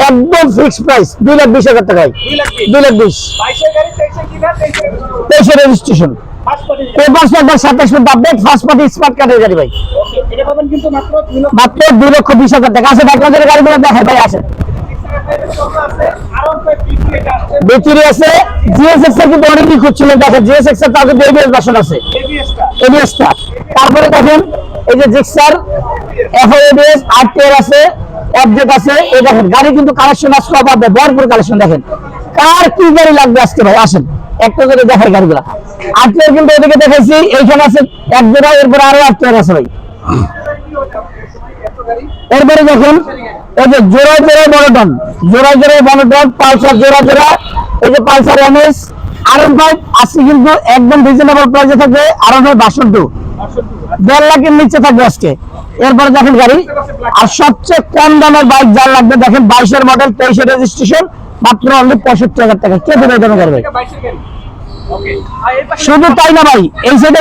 একদম fixed price 2,20,000 টাকায়। 2,20,000 23 registration paper 27 foot update first party smart কার্ডের গাড়ি ভাই। মাত্র 2,20,000 টাকা আছে। আপনাদের গাড়িগুলো দেখেন ভাই, আসেন ভিতরে আছে। জিএসএক্স এর কিন্তু অনেকই খুঁজছিলেন, দেখেন জিএসএক্স এর তাদের এবিএস ভার্সন আছে, এবিএসটা। তারপরে দেখেন এই যে জিক্সার এফএবিএস আরটিআর আছে, অবজেক্ট আছে। এই দেখেন গাড়ি কিন্তু কালেকশন আছে অবাধে, ভরপুর কালেকশন। দেখেন কার কি গাড়ি লাগবে আজকে ভাই, আসেন একটা করে দেখাই গাড়িগুলো। আরটিআর কিন্তু এদিকে দেখাইছি, এইখানে আছে এক জোড়া, এরপরে আরো আরটিআর আছে ভাই। এরপরে দেখুন এই যে জোড়ায় জোড়ায় বড়টন, জোড়ায় জোড়ায় বড়টন, পালসার জোড়া জোড়া। এই যে পালসার এমএস R15 আজকে কিন্তু একদম রিজনেবল প্রাইসে থাকবে। R15 62 1.5 লাখের নিচে থাকবে আজকে। এরপরে দেখেন গাড়ি, আর সবচেয়ে কম দামের বাইক যার লাগবে দেখেন 22 মডেল 23 রেজিস্ট্রেশন মাত্র অনলি 65,000 টাকা। কে দেবে গাড়ি ভাই? শুধু তাই না ভাই, এই সাইডে